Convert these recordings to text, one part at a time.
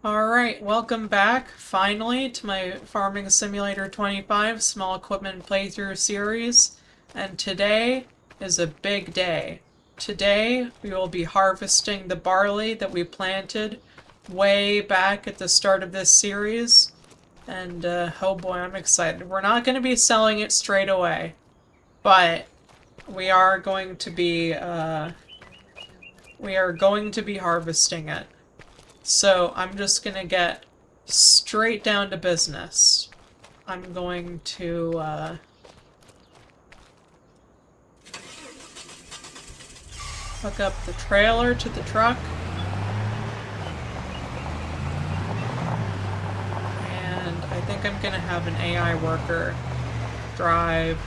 Alright, welcome back, finally, to my Farming Simulator 25 Small Equipment Playthrough series. And today is a big day. Today, we will be harvesting the barley that we planted way back at the start of this series. And, oh boy, I'm excited. We're not going to be selling it straight away, but we are going to be harvesting it. So I'm just gonna get straight down to business. I'm going to hook up the trailer to the truck. And I think I'm gonna have an AI worker drive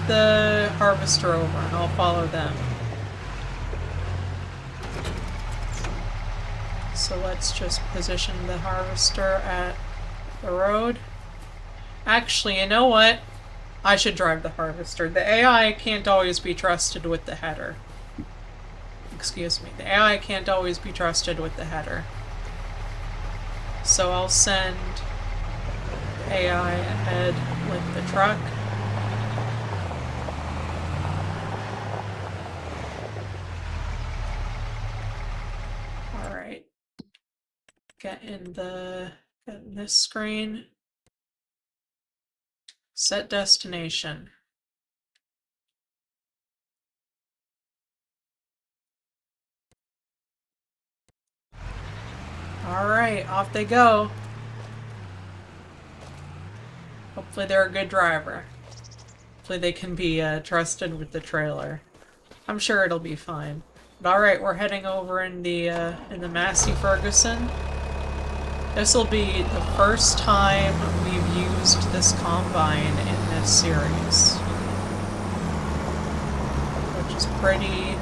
the harvester over, and I'll follow them. So let's just position the harvester at the road. Actually, you know what? I should drive the harvester. The AI can't always be trusted with the header. Excuse me. The AI can't always be trusted with the header. So I'll send AI ahead with the truck. Alright. Get in this screen. Set destination. Alright, off they go. Hopefully they're a good driver. Hopefully they can be trusted with the trailer. I'm sure it'll be fine. But alright, we're heading over in the Massey Ferguson. This will be the first time we've used this combine in this series, which is pretty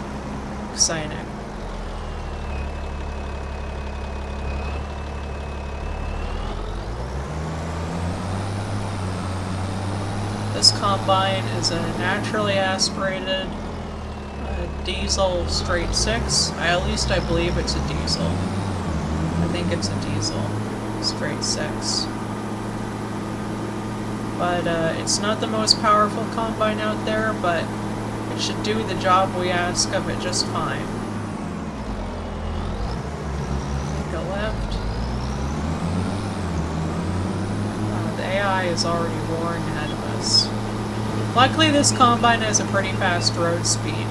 exciting. This combine is a naturally aspirated diesel straight 6. At least I believe it's a diesel. I think it's a diesel straight 6. But it's not the most powerful combine out there, but it should do the job we ask of it just fine. Go left. The AI is already roaring ahead of us. Luckily this combine has a pretty fast road speed.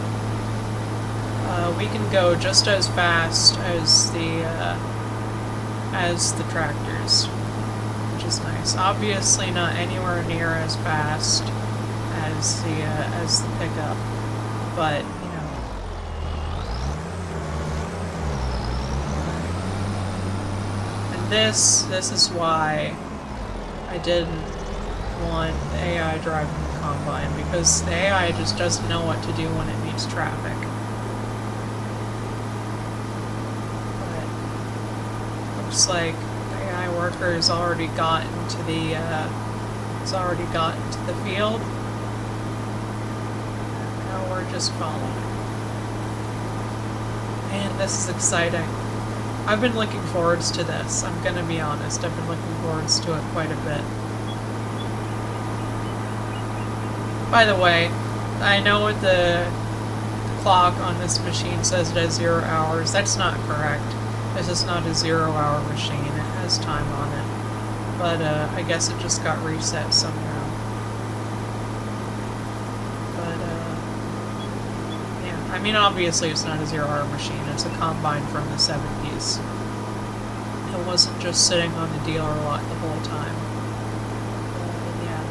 We can go just as fast as the tractors, which is nice. Obviously not anywhere near as fast as the pickup, but you know. And this is why I didn't want the AI driving the combine, because the AI just doesn't know what to do when it meets traffic. Looks like the AI worker has already gotten to the field. Now we're just following. And this is exciting. I've been looking forwards to this. I'm gonna be honest. I've been looking forwards to it quite a bit. By the way, I know the clock on this machine says it has 0 hours. That's not correct. This is not a 0-hour machine, it has time on it. But I guess it just got reset somehow. But yeah, I mean obviously it's not a 0-hour machine, it's a combine from the 70s. It wasn't just sitting on the dealer lot the whole time. Yeah.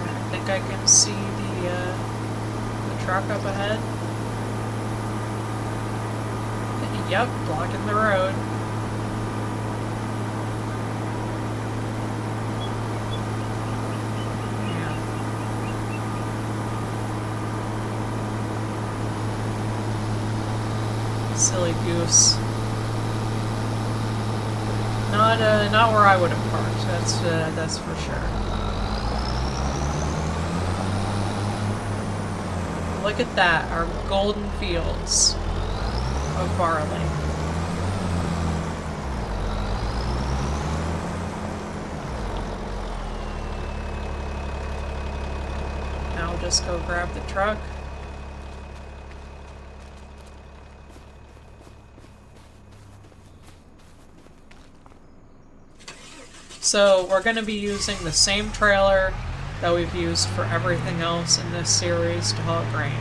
I think I can see the truck up ahead. Yep, blocking the road. Yeah. Silly goose. Not where I would have parked. That's for sure. look at that, our golden fields of barley. Now I'll just go grab the truck. So we're going to be using the same trailer that we've used for everything else in this series to haul grain.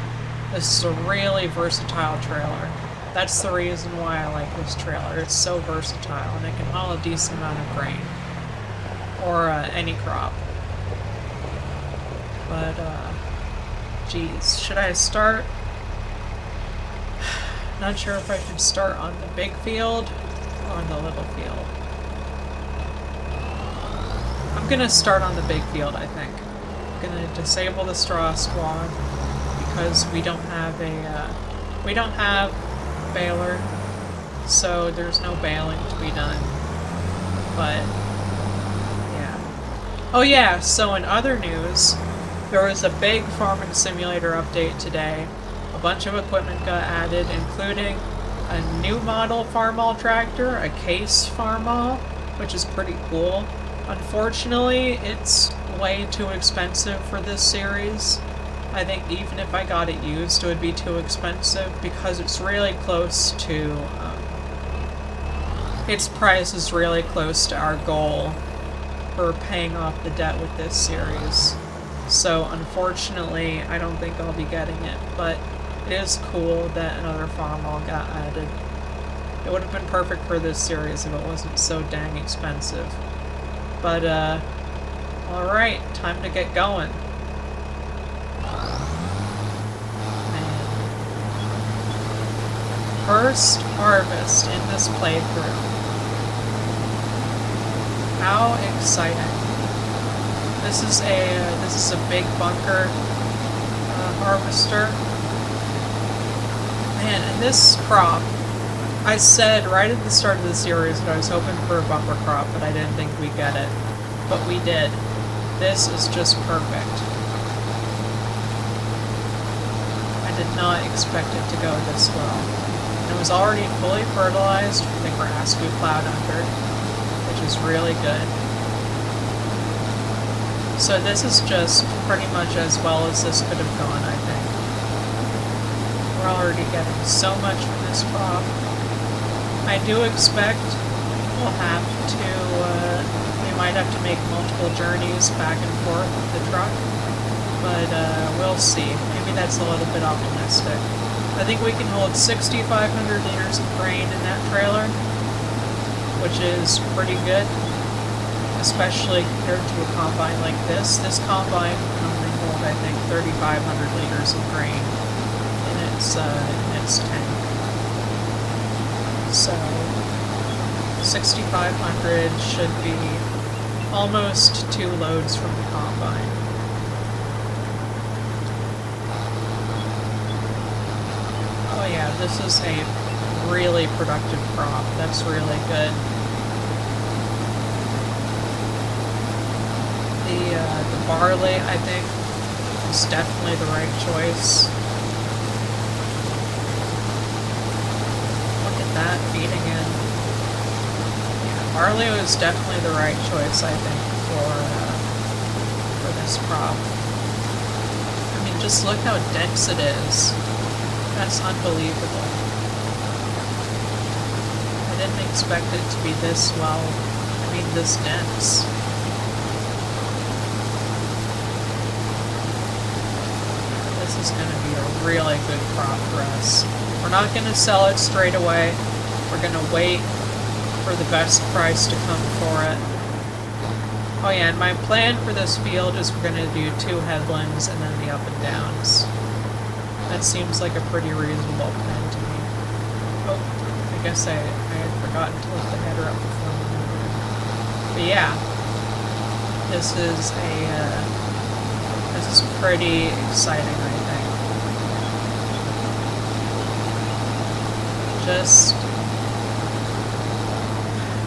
This is a really versatile trailer. That's the reason why I like this trailer. It's so versatile and it can haul a decent amount of grain. Or any crop. But, geez, should I start? Not sure if I should start on the big field or on the little field. I'm gonna start on the big field, I think. I'm gonna disable the straw squad because we don't have a baler, so there's no baling to be done. But yeah. Oh yeah, so in other news, there was a big farming simulator update today. A bunch of equipment got added, including a new model farmall tractor, a case farmall, which is pretty cool. Unfortunately, it's way too expensive for this series. I think even if I got it used, it would be too expensive because it's really close to, its price is really close to our goal for paying off the debt with this series. So unfortunately, I don't think I'll be getting it, but it is cool that another farmall got added. It would have been perfect for this series if it wasn't so dang expensive. But, alright, time to get going. Man. First harvest in this playthrough. How exciting. This is a big bunker harvester. Man, and this crop, I said right at the start of the series that I was hoping for a bumper crop, but I didn't think we'd get it. But we did. This is just perfect. I did not expect it to go this well. And it was already fully fertilized from the grass we plowed under, which is really good. So this is just pretty much as well as this could have gone, I think. We're already getting so much from this crop. I do expect we'll have to, we might have to make multiple journeys back and forth with the truck, but we'll see. Maybe that's a little bit optimistic. I think we can hold 6,500 liters of grain in that trailer, which is pretty good, especially compared to a combine like this. This combine can only hold, I think, 3,500 liters of grain in its tank. So 6,500 should be almost 2 loads from the combine. Oh yeah, this is a really productive crop. That's really good. The barley, I think, is definitely the right choice. That feeding in. Yeah, barley was definitely the right choice, I think, for this crop. I mean, just look how dense it is. That's unbelievable. I didn't expect it to be this this dense. This is going to be a really good crop for us. We're not going to sell it straight away. We're going to wait for the best price to come for it. Oh yeah, and my plan for this field is we're going to do 2 headlands and then the up and downs. That seems like a pretty reasonable plan to me. Oh, I guess I had forgotten to lift the header up before we moved it. But yeah, this is pretty exciting, I think.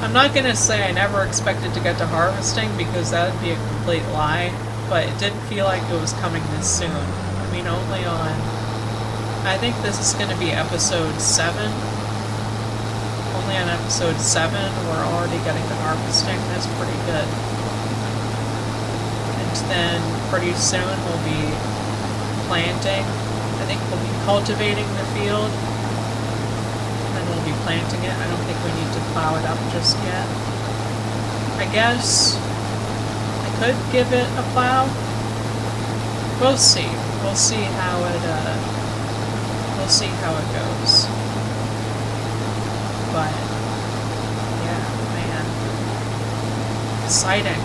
I'm not going to say I never expected to get to harvesting because that would be a complete lie, but it didn't feel like it was coming this soon. I mean, only on I think this is going to be episode 7. Only on episode 7 we're already getting to harvesting. That's pretty good. And then pretty soon we'll be planting. I think we'll be cultivating the field. And then we'll be planting it. I don't think we need to plow it up just yet. I guess I could give it a plow. We'll see. We'll see how it goes. But yeah, man. Exciting.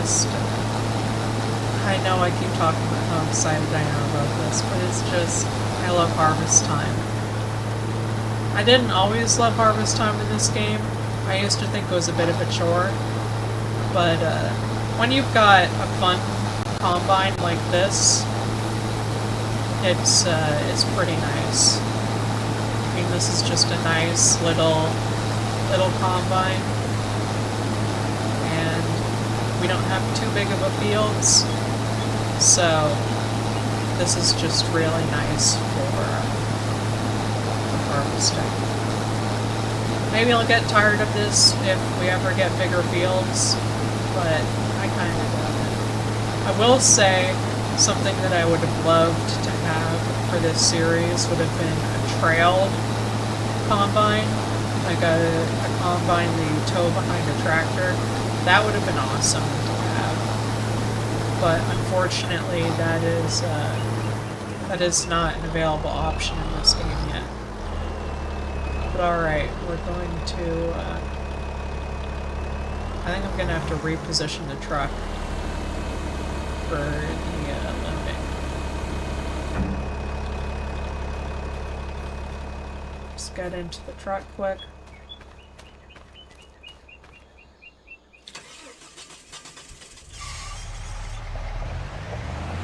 Just I know I keep talking about how excited I am about this, but it's just I love harvest time. I didn't always love harvest time in this game. I used to think it was a bit of a chore, but when you've got a fun combine like this, it's pretty nice. I mean, this is just a nice little combine, and we don't have too big of a fields, so this is just really nice for harvesting. Maybe I'll get tired of this if we ever get bigger fields, but I kind of doubt it. I will say something that I would have loved to have for this series would have been a trailed combine, like a combine that you tow behind a tractor. That would have been awesome to have, but unfortunately that is not an available option in this game yet. But alright, we're going to, I think I'm going to have to reposition the truck for the loading. Just get into the truck quick.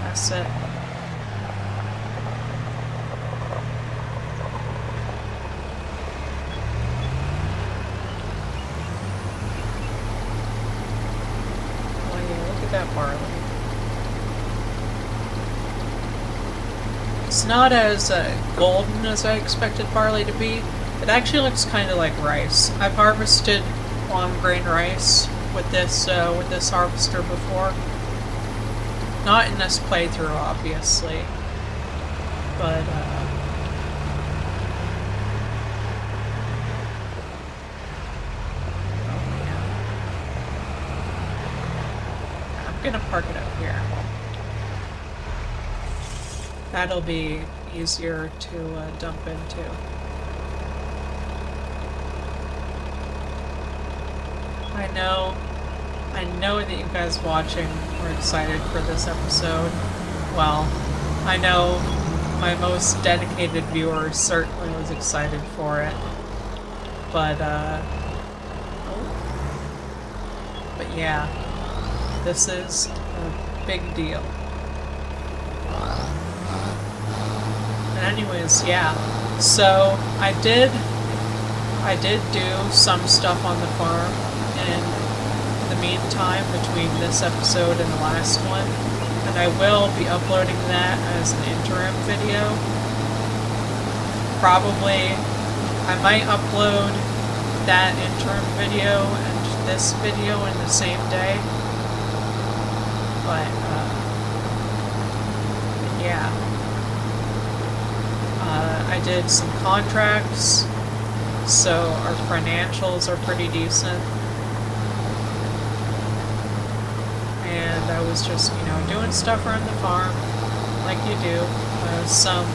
That's it. That barley. It's not as golden as I expected barley to be. It actually looks kind of like rice. I've harvested long grain rice with this harvester before. Not in this playthrough, obviously, but I'm gonna park it up here. That'll be easier to dump into. I know that you guys watching are excited for this episode. Well, I know my most dedicated viewer certainly was excited for it. But yeah. This is a big deal. And anyways, yeah. So I did do some stuff on the farm in the meantime between this episode and the last one, and I will be uploading that as an interim video. Probably I might upload that interim video and this video in the same day. But, yeah. I did some contracts, so our financials are pretty decent. And I was just, doing stuff around the farm, like you do. Some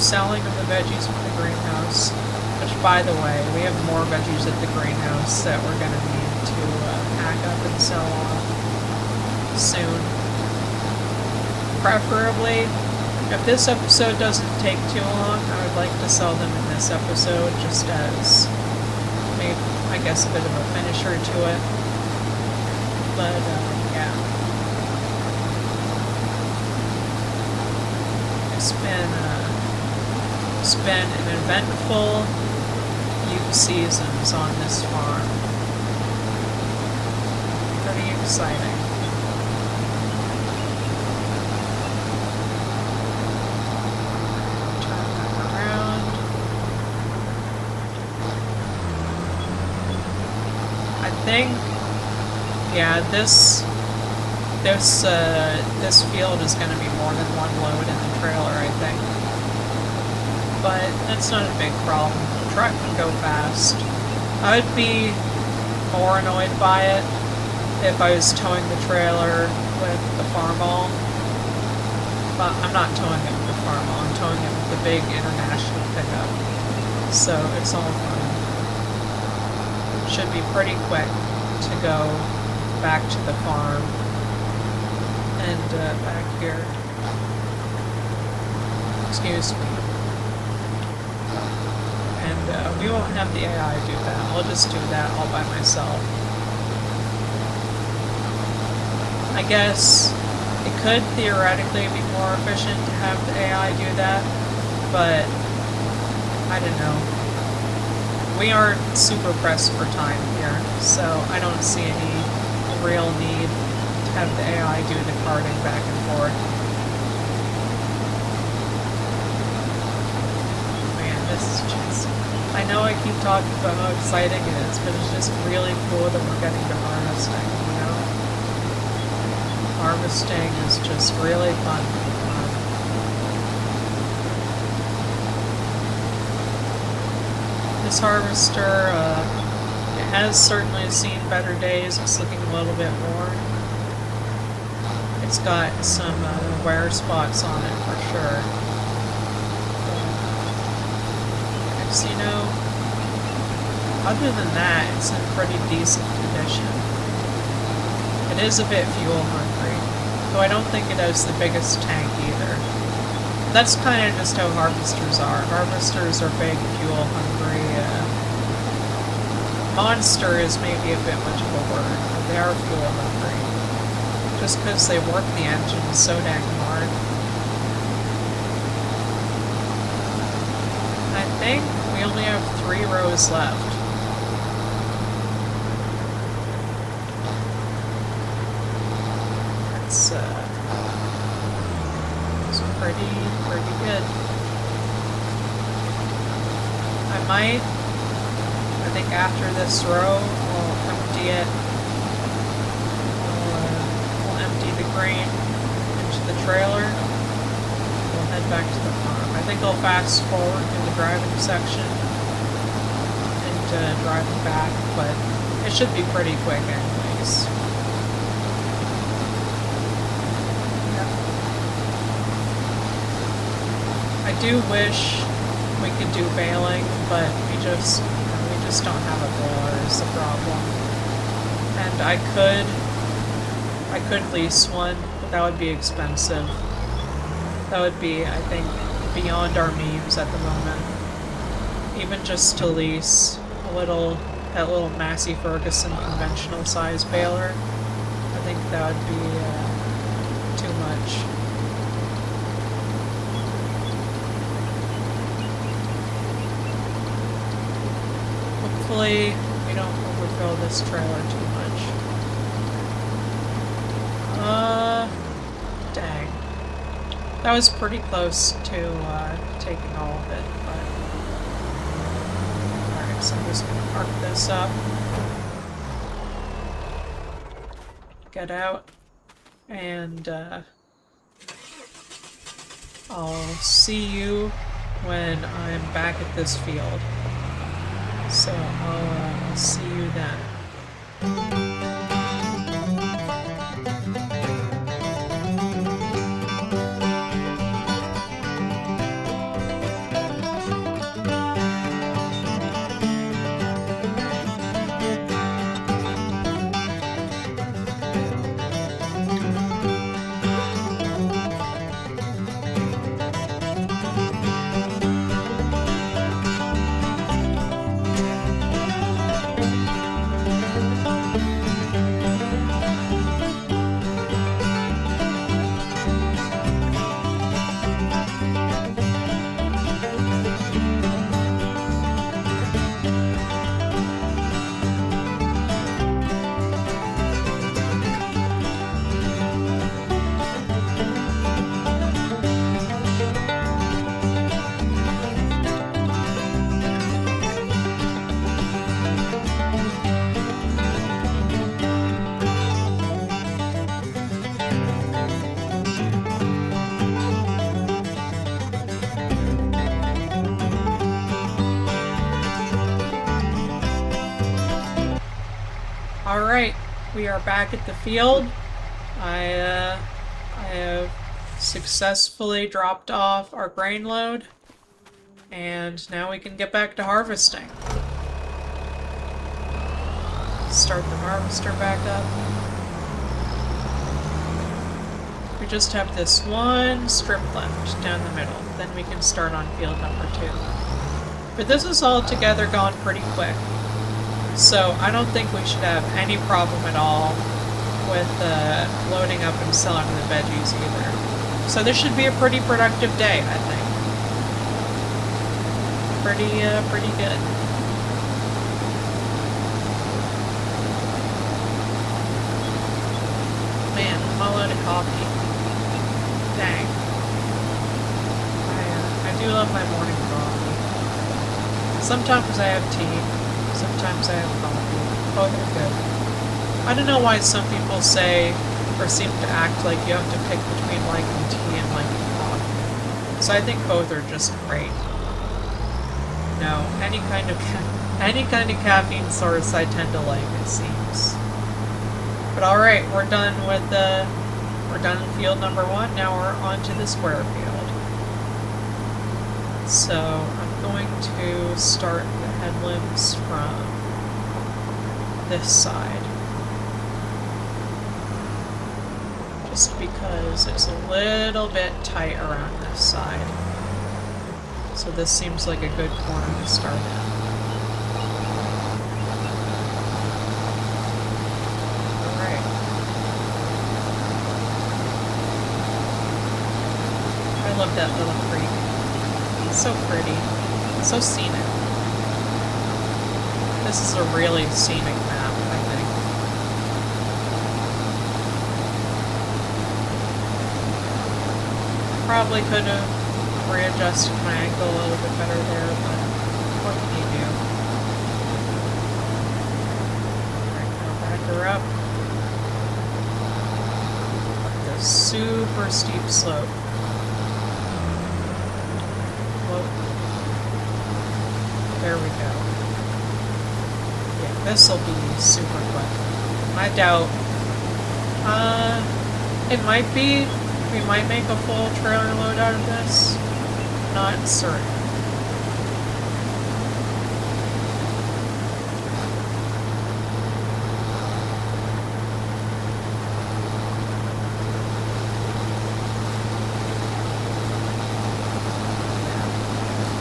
selling of the veggies from the greenhouse, which, by the way, we have more veggies at the greenhouse that we're going to need to pack up and sell off soon. Preferably, if this episode doesn't take too long, I would like to sell them in this episode just as maybe, I guess, a bit of a finisher to it. But, yeah. It's been an eventful few seasons on this farm. Pretty exciting. Yeah, this field is going to be more than one load in the trailer, I think. But that's not a big problem. The truck can go fast. I would be more annoyed by it if I was towing the trailer with the farmall. But I'm not towing it with the farmall, I'm towing it with the big international pickup. So it's all fine. Should be pretty quick to go back to the farm and back here. Excuse me. And we won't have the AI do that. I'll just do that all by myself. I guess it could theoretically be more efficient to have the AI do that, but I don't know. We aren't super pressed for time here, so I don't see any real need to have the AI do the carting back and forth. Man, this is just... I know I keep talking about how exciting it is, but it's just really cool that we're getting to harvesting, you know? Harvesting is just really fun. This harvester, it has certainly seen better days. It's looking a little bit more. It's got some wear spots on it for sure. Because, you know, other than that, it's in pretty decent condition. It is a bit fuel hungry, though I don't think it has the biggest tank either. That's kind of just how harvesters are. Harvesters are big, fuel hungry. Monster is maybe a bit much of a word, but they are fuel hungry. Just because they work the engine so dang hard. I think we only have 3 rows left. It's pretty good. I think after this row, we'll empty it. We'll empty the grain into the trailer. We'll head back to the farm. I think I'll fast forward through the driving section and driving back, but it should be pretty quick anyways. I do wish we could do baling, but we just don't have a baler is the problem. And I could lease one, but that would be expensive. That would be, I think, beyond our means at the moment. Even just to lease that little Massey Ferguson conventional size baler, I think that would be too much. Hopefully we don't overfill this trailer too much. Dang. That was pretty close to taking all of it, but... Alright, so I'm just gonna park this up. Get out. And I'll see you when I'm back at this field. So I'll see you then. we are back at the field. I have successfully dropped off our grain load, and now we can get back to harvesting. Start the harvester back up. We just have this one strip left down the middle. Then we can start on field number 2. But this has altogether gone pretty quick. So I don't think we should have any problem at all with loading up and selling the veggies either. So this should be a pretty productive day, I think. Pretty good. Man, I'm all out of coffee. Dang. I do love my morning coffee. Sometimes I have tea. Sometimes I have coffee. Both are good. I don't know why some people say or seem to act like you have to pick between liking tea and liking coffee. So I think both are just great. No, any kind of caffeine source I tend to like, it seems. But all right, we're done with field number 1. Now we're on to the square field. So I'm going to start the headlands from this side. Just because it's a little bit tight around this side. So this seems like a good corner to start at. Alright. I love that little creek. It's so pretty. So scenic. This is a really scenic map, I think. Probably could have readjusted my angle a little bit better there, but what can you do? Alright, now back her up. Up this super steep slope. Whoa. There we go. Yeah, this'll be super quick. I doubt. It might be. We might make a full trailer load out of this. Not certain.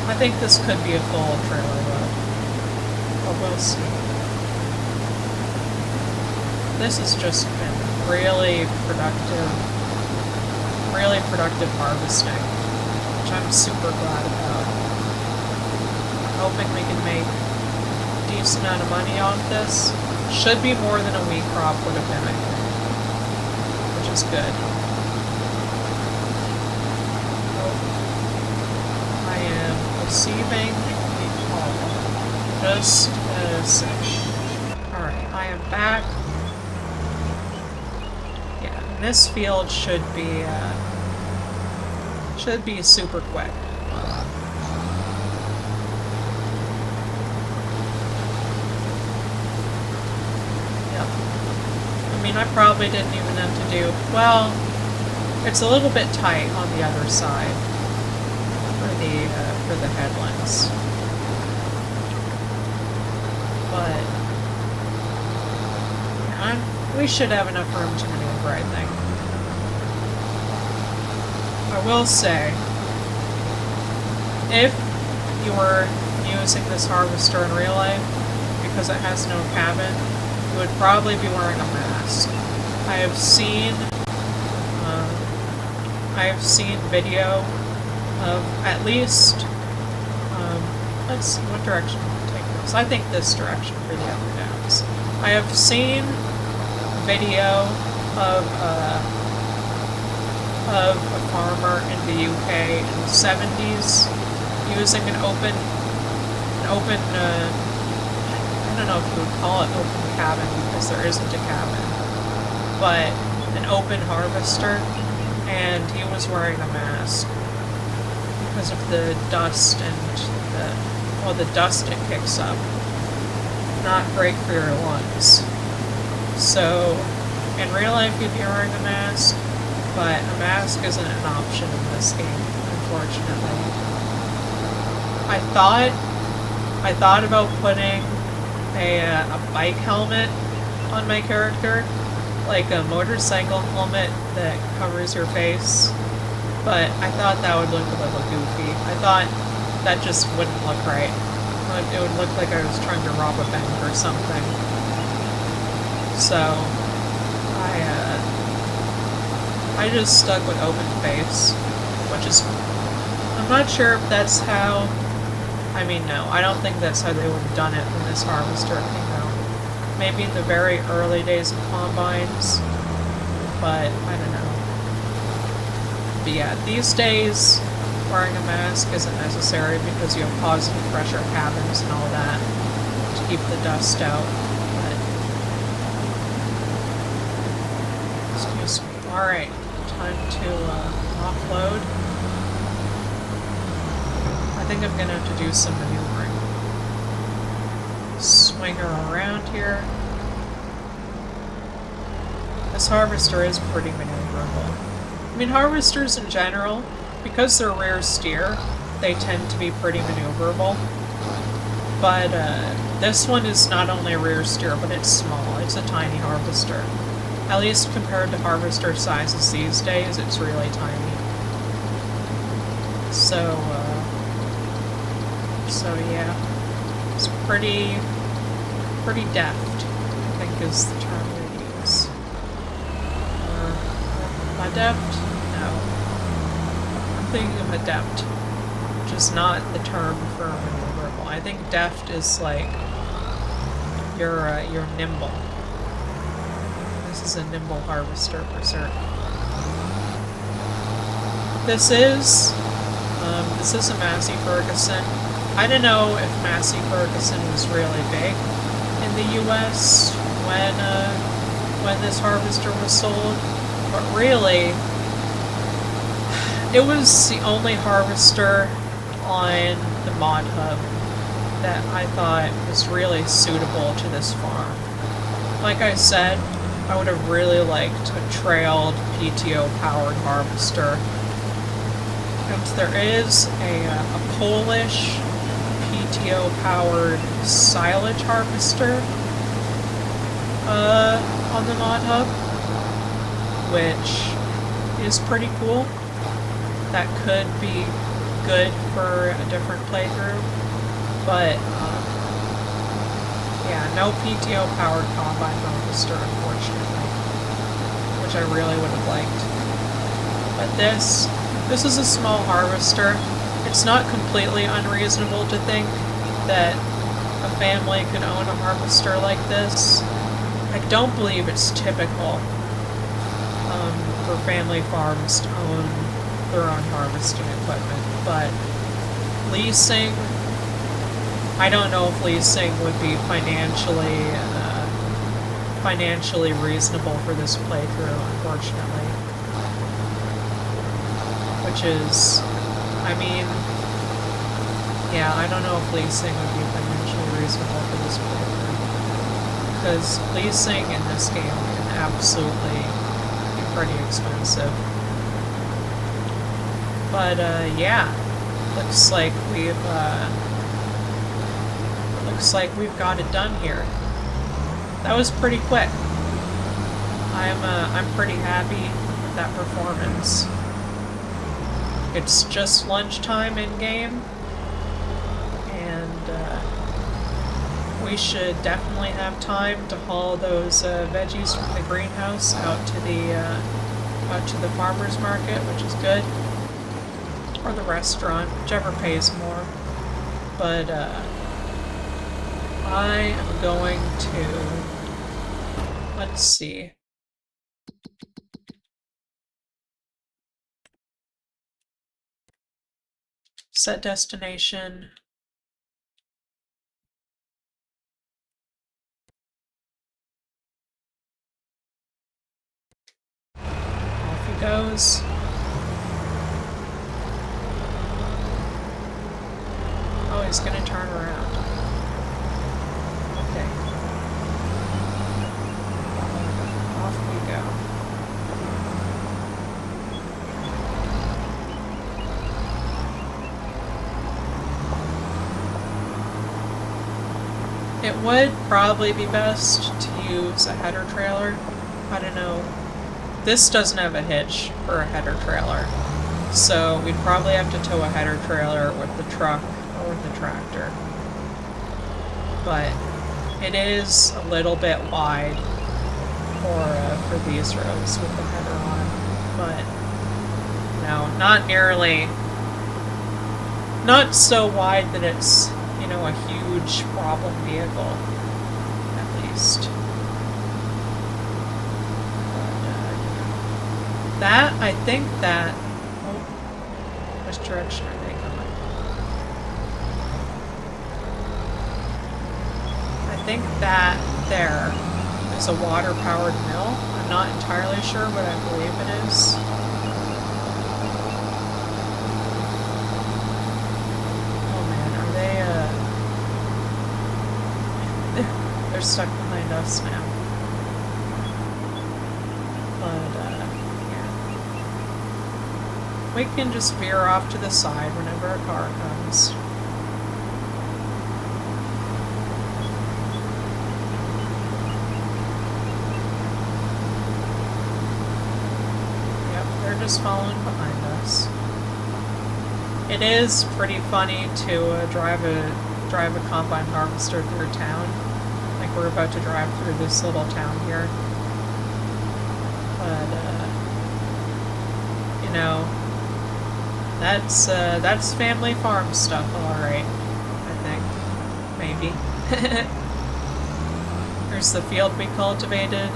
I think this could be a full trailer load, but we'll see. This has just been really productive harvesting, which I'm super glad about. I'm hoping we can make a decent amount of money off this. Should be more than a wheat crop would have been, I think, which is good. I am receiving a call. Just a sec. Alright, I am back. Yeah, and this field should be super quick. Yep. I mean, I probably didn't even have to do... Well, it's a little bit tight on the other side for the headlands. But we should have enough room to maneuver, I think. I will say, if you were using this harvester in real life, because it has no cabin, you would probably be wearing a mask. I have seen video of at least, let's see, what direction will I take this? I think this direction for the upper downs. I have seen video of a farmer in the UK in the 70s using an open, I don't know if you would call it open cabin because there isn't a cabin, but an open harvester, and he was wearing a mask because of the dust and the dust it kicks up. Not great for your lungs. So, in real life you'd be wearing a mask, but a mask isn't an option in this game, unfortunately. I thought about putting a bike helmet on my character, like a motorcycle helmet that covers your face, but I thought that would look a little goofy. I thought that just wouldn't look right. It would look like I was trying to rob a bank or something. So, I just stuck with open face, which is, I'm not sure if that's how, I mean, no, I don't think that's how they would have done it when this harvester came out. Maybe in the very early days of combines, but I don't know. But yeah, these days, wearing a mask isn't necessary because you have positive pressure cabins and all that to keep the dust out. But, excuse me. Alright, time to offload. I think I'm gonna have to do some maneuvering. Swing her around here. This harvester is pretty maneuverable. I mean, harvesters in general, because they're rare steer, they tend to be pretty maneuverable. But this one is not only a rare steer, but it's small. It's a tiny harvester. At least compared to harvester sizes these days, it's really tiny. So yeah, it's pretty deft, I think is the term we use. Adept? No. I'm thinking of adept, which is not the term for maneuverable. I think deft is like you're nimble. This is a nimble harvester for certain. This is a Massey Ferguson. I don't know if Massey Ferguson was really big in the U.S. when this harvester was sold, but really, it was the only harvester on the mod hub that I thought was really suitable to this farm. Like I said, I would have really liked a trailed PTO-powered harvester. And there is a Polish PTO-powered silage harvester on the mod hub, which is pretty cool. That could be good for a different playthrough, but yeah, no PTO-powered combine harvester, unfortunately, which I really would have liked. But this is a small harvester. It's not completely unreasonable to think that a family could own a harvester like this. I don't believe it's typical for family farms to own their own harvesting equipment, but leasing, I don't know if leasing would be financially reasonable for this playthrough, unfortunately. Which is, I mean, yeah, I don't know if leasing would be financially reasonable for this playthrough. Because leasing in this game can absolutely be pretty expensive. But, yeah, looks like we've got it done here. That was pretty quick. I'm pretty happy with that performance. It's just lunchtime in-game, and we should definitely have time to haul those veggies from the greenhouse out to the farmer's market, which is good, or the restaurant, whichever pays more. But I am going to, let's see. Set destination. Off he goes. Oh, he's gonna turn around. Okay. It would probably be best to use a header trailer. I don't know. This doesn't have a hitch for a header trailer, so we'd probably have to tow a header trailer with the truck or with the tractor. But it is a little bit wide for these roads with the header on, but no, not nearly, not so wide that it's, you know, a huge problem vehicle, at least. That, I think that, oh, which direction are they going? I think that there is a water-powered mill. I'm not entirely sure, but I believe it is. Oh man, are they, they're stuck behind us now. But, yeah. We can just veer off to the side whenever a car comes. Just following behind us. It is pretty funny to drive a combine harvester through town, like we're about to drive through this little town here. But you know, that's family farm stuff, all right. I think maybe. Here's the field we cultivated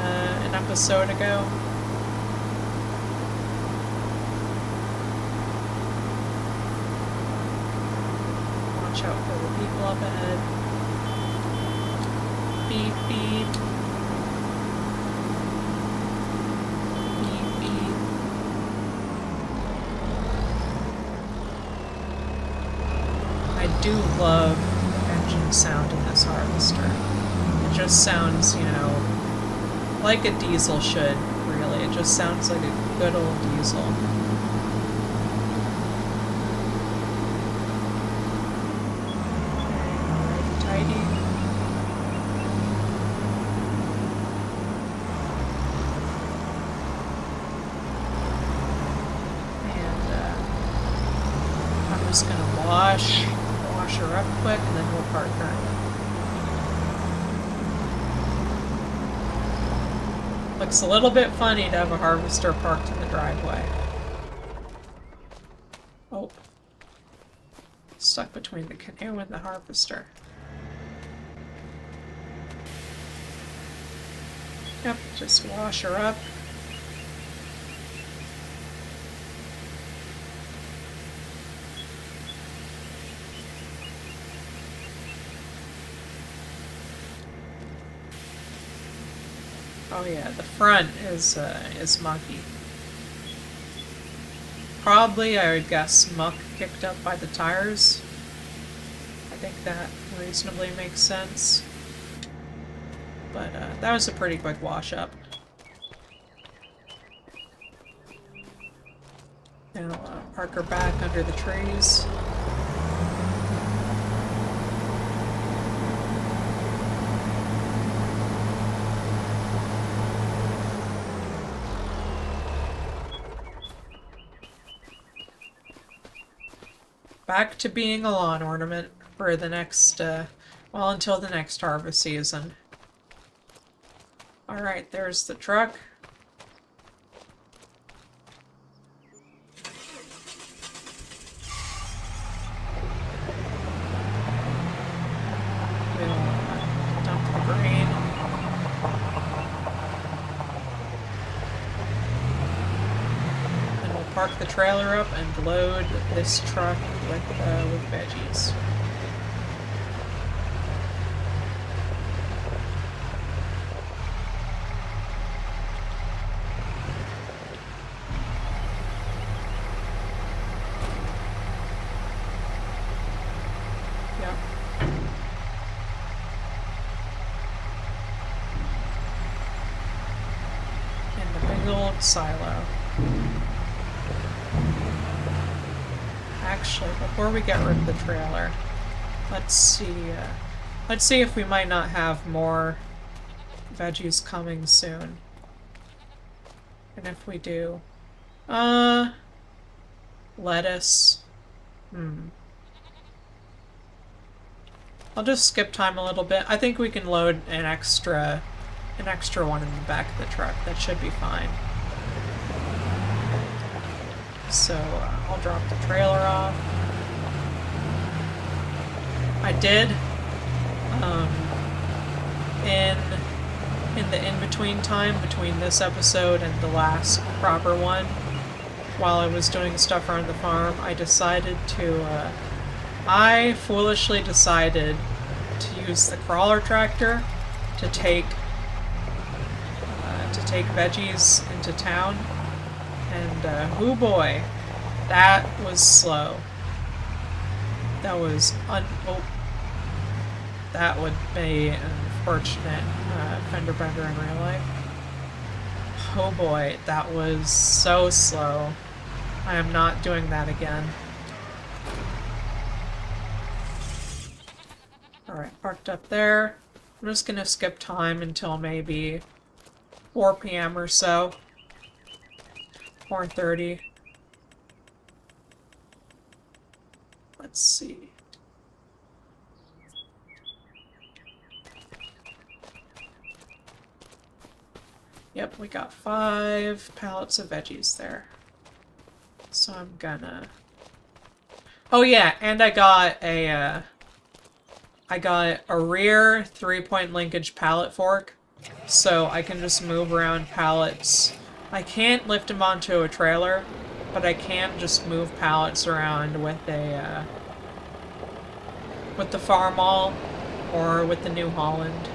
an episode ago. Watch out for the people up ahead. Beep, beep. Beep, beep. I do love the engine sound in this harvester. It just sounds, you know, like a diesel should, really. It just sounds like a good old diesel. Just gonna wash her up quick, and then we'll park her. Looks a little bit funny to have a harvester parked in the driveway. Oh. Stuck between the canoe and the harvester. Yep, just wash her up. Oh yeah, the front is mucky. Probably, I would guess, muck kicked up by the tires. I think that reasonably makes sense. But that was a pretty quick wash up. Now park her back under the trees. Back to being a lawn ornament for the next, well, until the next harvest season. Alright, there's the truck. We'll dump the grain. Park the trailer up and load this truck with veggies. Yep. And the big old silo. Actually, before we get rid of the trailer, let's see, Let's see if we might not have more veggies coming soon. And if we do... lettuce. I'll just skip time a little bit. I think we can load an extra one in the back of the truck. That should be fine. So I'll drop the trailer off. I did, in the in-between time between this episode and the last proper one, while I was doing stuff around the farm, I foolishly decided to use the crawler tractor to take veggies into town, and oh boy, that was slow. That was that would be an unfortunate fender bender in real life. Oh boy, that was so slow. I am not doing that again. Alright, parked up there. I'm just gonna skip time until maybe 4 p.m. or so. 4:30. Let's see. Yep, we got 5 pallets of veggies there. So I'm gonna... Oh yeah, and I got a rear 3-point linkage pallet fork, so I can just move around pallets. I can't lift them onto a trailer, but I can just move pallets around with the Farmall or with the New Holland.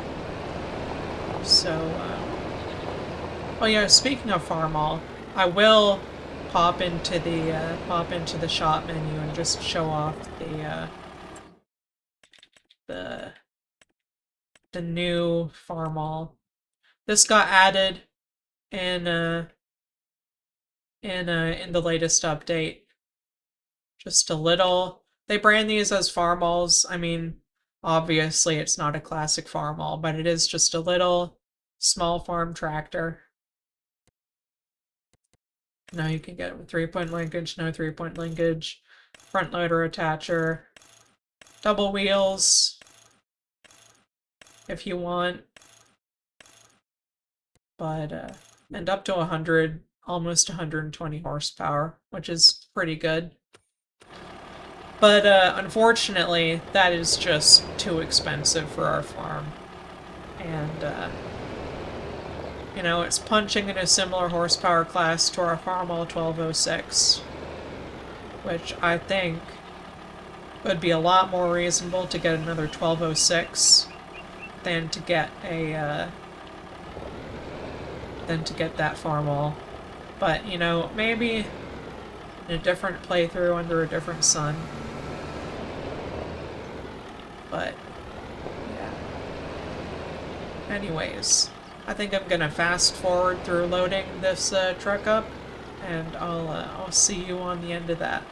So, oh yeah, speaking of Farmall, I will pop into the shop menu and just show off the new Farmall. This got added in the latest update. Just a little. They brand these as Farmalls. I mean, obviously it's not a classic Farmall, but it is just a little small farm tractor. Now you can get it with 3-point linkage, no 3-point linkage, front loader attacher, double wheels if you want, but and up to 100, almost 120 horsepower, which is pretty good. But unfortunately, that is just too expensive for our farm. And you know, it's punching in a similar horsepower class to our Farmall 1206, which I think would be a lot more reasonable to get another 1206 than to get that Farmall. But, you know, maybe in a different playthrough under a different sun. But, yeah. Anyways, I think I'm gonna fast forward through loading this truck up, and I'll see you on the end of that.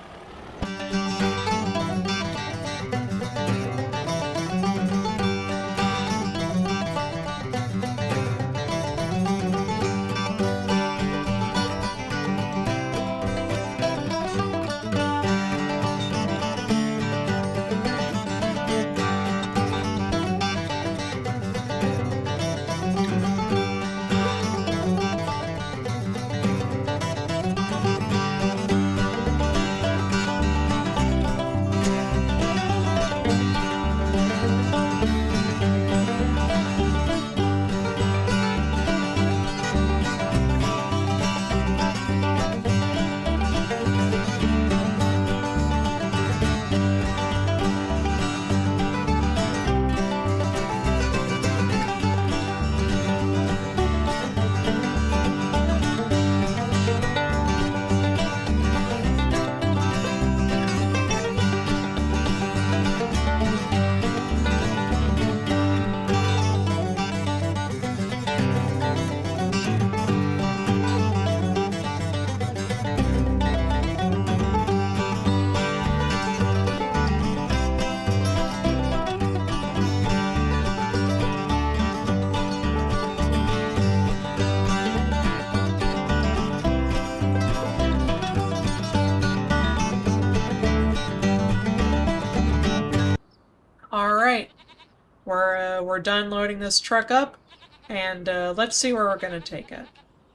we're done loading this truck up, and let's see where we're gonna take it.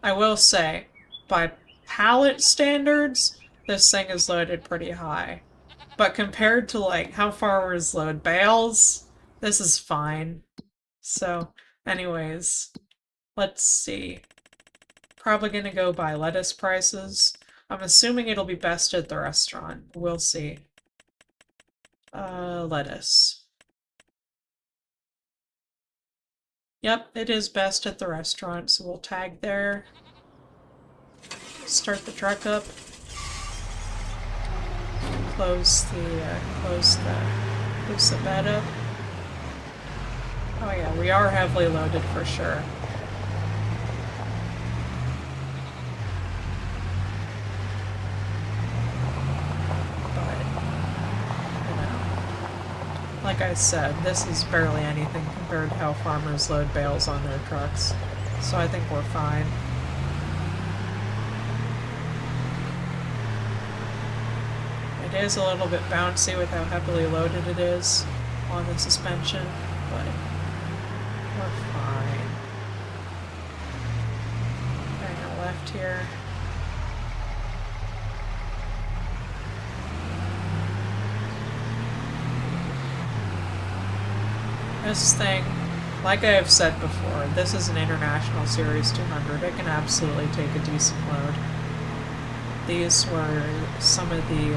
I will say, by pallet standards, this thing is loaded pretty high. But compared to like how farmers load bales, this is fine. So, anyways, let's see. Probably gonna go by lettuce prices. I'm assuming it'll be best at the restaurant. We'll see. Lettuce. Yep, it is best at the restaurant, so we'll tag there. Start the truck up. Close the bed up. Oh yeah, we are heavily loaded for sure. Like I said, this is barely anything compared to how farmers load bales on their trucks, so I think we're fine. It is a little bit bouncy with how heavily loaded it is on the suspension, but we're fine. Hang a left here. This thing, like I have said before, this is an International Series 200. It can absolutely take a decent load. These were some of the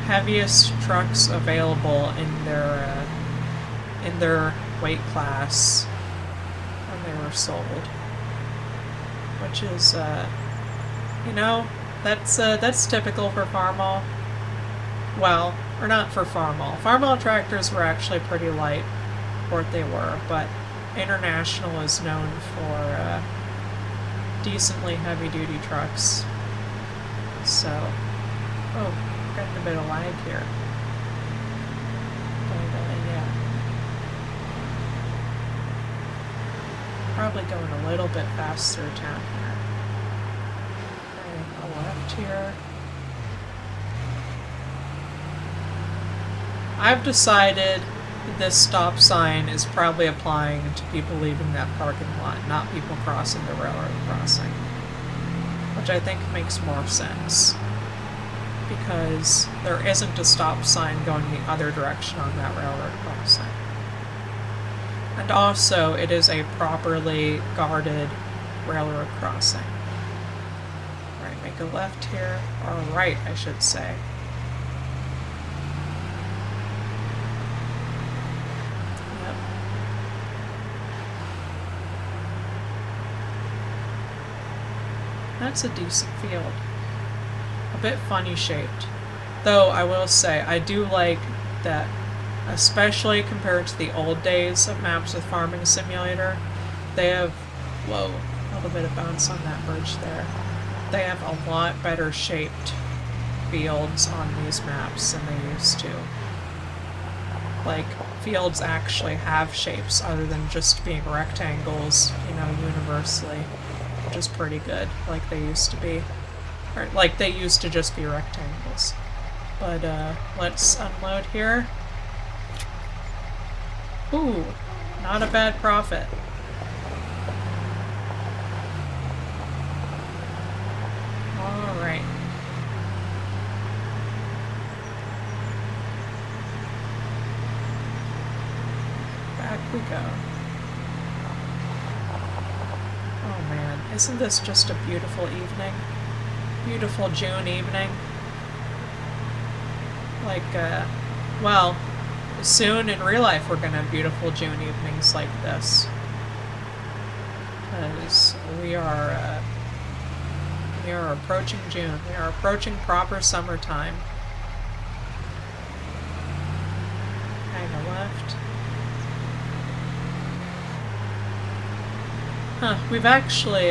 heaviest trucks available in their weight class when they were sold. Which is, you know, that's typical for Farmall. Well, or not for Farmall. Farmall tractors were actually pretty light. What they were, but International is known for decently heavy-duty trucks. So, oh, getting a bit of lag here. But, yeah. Probably going a little bit fast through town here. Okay, left here. I've decided this stop sign is probably applying to people leaving that parking lot, not people crossing the railroad crossing. Which I think makes more sense. Because there isn't a stop sign going the other direction on that railroad crossing. And also, it is a properly guarded railroad crossing. Alright, make a left here. Or right, I should say. That's a decent field. A bit funny shaped. Though I will say, I do like that, especially compared to the old days of maps with Farming Simulator, they have, whoa, a little bit of bounce on that bridge there. They have a lot better shaped fields on these maps than they used to. Like, fields actually have shapes other than just being rectangles, you know, universally. Which is pretty good, like they used to be. Or, like, they used to just be rectangles. But, let's unload here. Ooh, not a bad profit. Alright. Back we go. Oh man, isn't this just a beautiful evening? Beautiful June evening. Like, well, soon in real life we're gonna have beautiful June evenings like this. Because we are approaching June. We are approaching proper summertime. Hang a left. Huh, we've actually,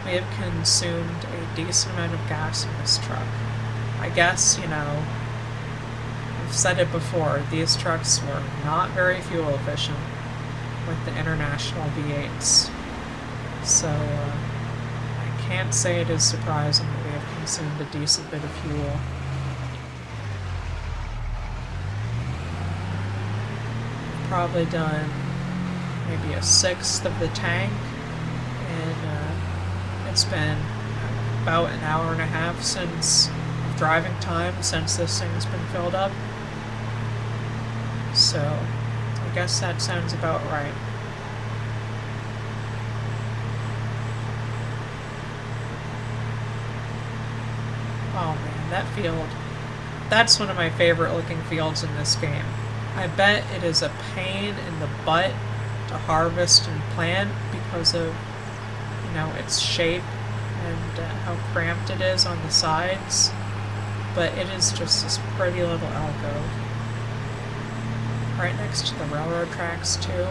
we have consumed a decent amount of gas in this truck. I guess, you know, I've said it before, these trucks were not very fuel efficient with the International V8s. So, I can't say it is surprising that we have consumed a decent bit of fuel. probably done maybe a sixth of the tank, and it's been about an hour and a half since driving time since this thing's been filled up. So I guess that sounds about right. Oh man, that field. That's one of my favorite looking fields in this game. I bet it is a pain in the butt to harvest and plant because of, its shape and how cramped it is on the sides. But it is just this pretty little alcove. Right next to the railroad tracks too.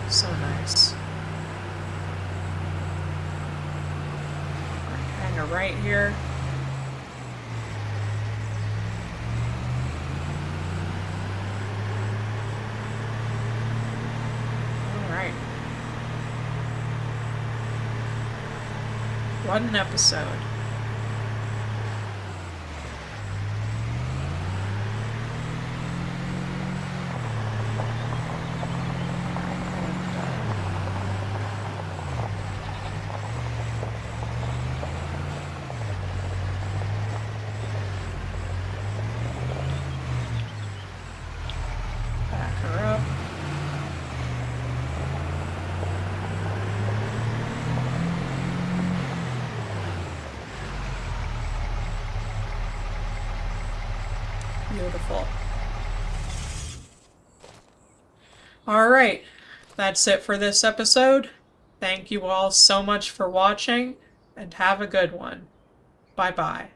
So nice. Kind of right here. Alright. What an episode. Back her up. Beautiful. Alright, that's it for this episode. Thank you all so much for watching, and have a good one. Bye-bye.